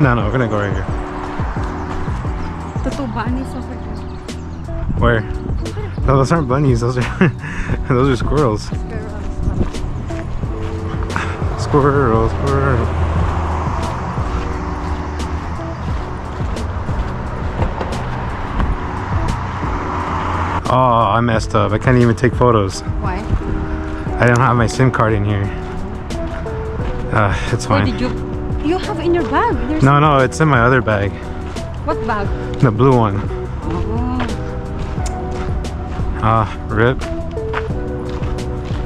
No, we're gonna go right here. The two bunnies over there. Where? No, those aren't bunnies. Those are those are squirrels. Squirrels, squirrels. Oh, I messed up. I can't even take photos. Why? I don't have my SIM card in here. It's Where fine. did you have it in your bag? There's No, it's in my other bag. What bag? The blue one. Oh. Rip.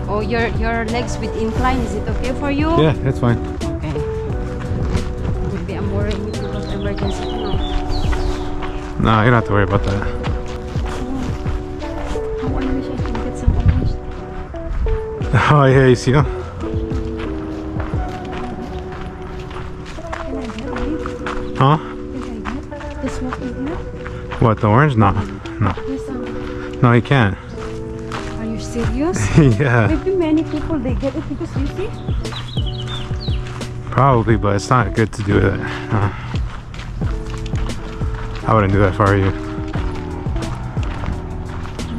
Oh, your legs with incline. Is it okay for you? Yeah, it's fine. Okay. Maybe I'm worrying if you have emergency. No, you don't have to worry about that. How I wish I can get some orange. Oh yeah, you see them? Can I get it? Huh? Can I get this one in here? What, the orange? No. Yes, No, you can't. are you serious? Yeah, Maybe many people they get it because you see. probably, but it's not good to do that. I wouldn't do that if I were you.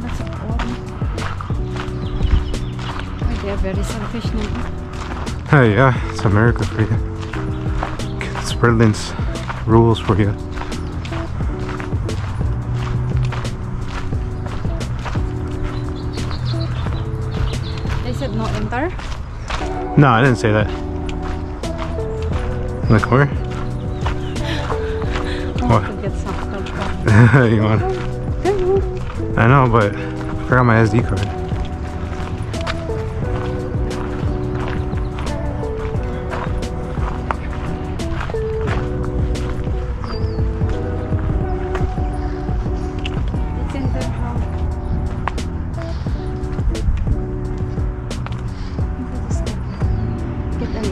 That's a problem. Why they are very selfish now. Hey, yeah, it's America for you. It's Berlin's rules for you. They said no enter. No, I didn't say that. Look, where? I What? want to get some help. You want? I know, but I forgot my SD card. It's in their house. Get a little.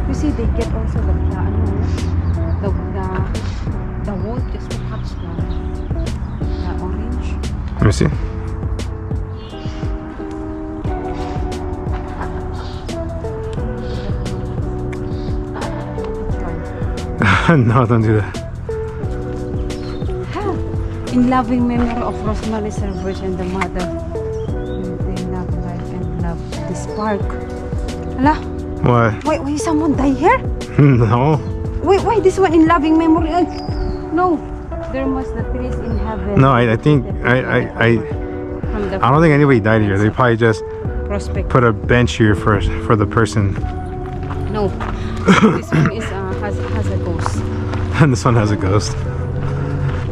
You see, they get also the wood just to catch the orange. Let me see. No, don't do that. In loving memory of Rosemary Servage and the mother, they love life and love this park. Hala, What? why someone die here? No. Why this one in loving memory? No, there must the trees in heaven. No, I think From the I don't think anybody died here. They probably just prospect. put a bench here for the person. No, this one is has a ghost. And this one has a ghost.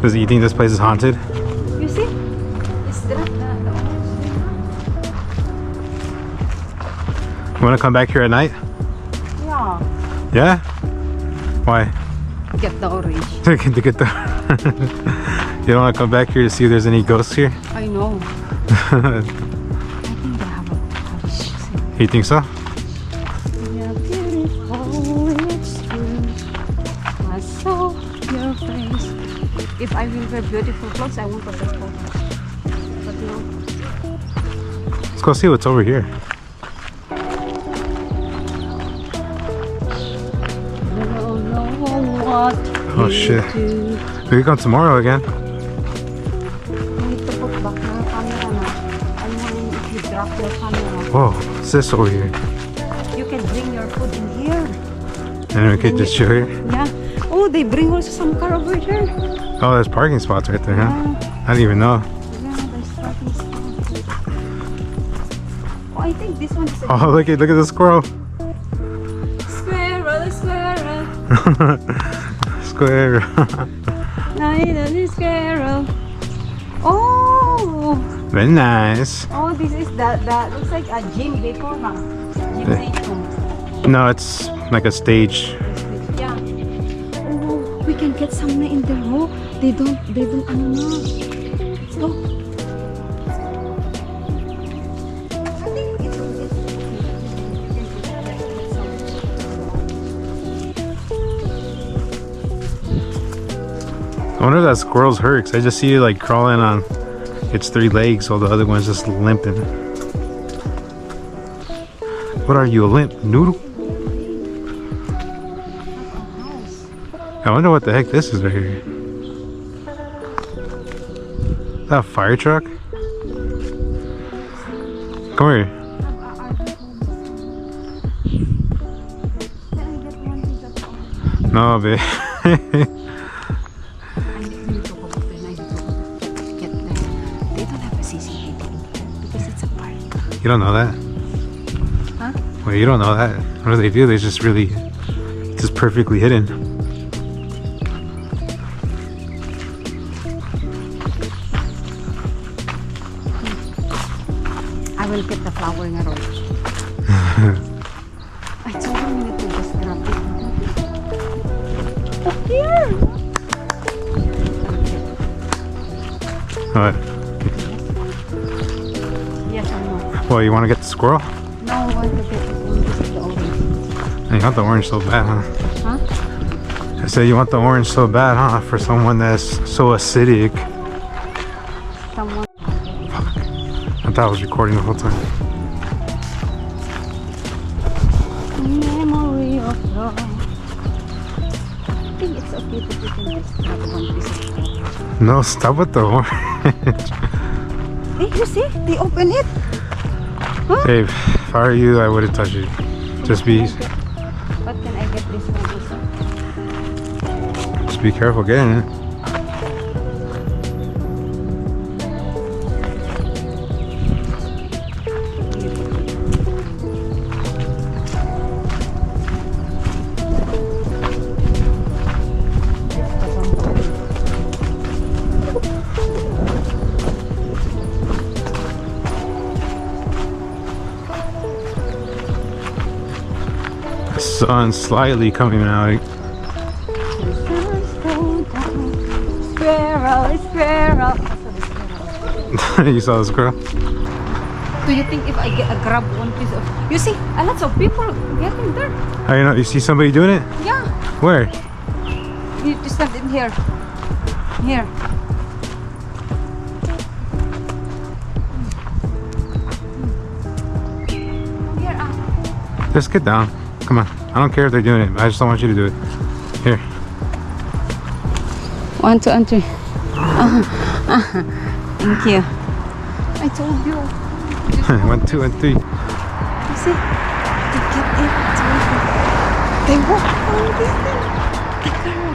Does you think this place is haunted? You see? It's the You want to come back here at night? yeah. Yeah? Why? Get the orange. To get the You don't want to come back here to see if there's any ghosts here? I know. I think they have a parish. You think so? You're beautiful, it's true. I saw your face. If I will wear beautiful clothes, I won't post photos. But no. Let's go see what's over here. Don't know what Oh, you shit. do. We can come tomorrow again. I need to put back my camera now. I'm wondering if you drop your camera. Whoa, what's this over here? You can bring your food in here. And we could just chill here. Yeah. Oh, they bring also some car over there. Oh, there's parking spots right there, huh? Yeah. I didn't even know. Yeah, there's parking spot. Oh, I think this one is a Oh, look at the squirrel. squirrel, squirrel. Squirrel. Little squirrel. Oh, Very nice. oh, this is that looks like a gym before, ma. Gymnasium. No, it's like a stage. Yeah. Oh, we can get some na in there. Oh, they don't. Ano na. Let's go. I think it will get. I wonder if that squirrel's hurt, 'cause I just see it like crawling on its 3 legs while the other one's just limping. What are you, a limp noodle? I wonder what the heck this is right here. Is that a fire truck? Come here. No, babe. I need to go back there. I need to get there. They don't have a CCTV because it's a park. You don't know that? Huh? Well, you don't know that. What do they do? They just really, just perfectly hidden. I will get the flower in a row. I told him you need to just grab it. Up here! What? Yes or no? Well, you want to get the squirrel? No, I want to get the orange. You want the orange so bad, huh? Huh? I said you want the orange so bad, huh? For someone that's so acidic. Someone. I thought I was recording the whole time. Memory of love. I think it's okay to put in this grab one piece of flower. No, stop with the orange. Hey, you see? They open it. Huh? Babe, if I were you, I wouldn't touch it. Just be, What can I get this one also? just be careful getting it. Sun slightly coming out. Squirrel, squirrel. You saw the squirrel? Do you think if I grab one piece of... You see, a lot of people getting there. Oh, you know, you see somebody doing it? Yeah. Where? You just stand in here. Here. Here, Just get down. Come on. I don't care if they're doing it. I just don't want you to do it. Here. 1, 2, and 3. Thank you. I told you. 1, 2, and 3. You see? They get it. They walk all this thing. The girl.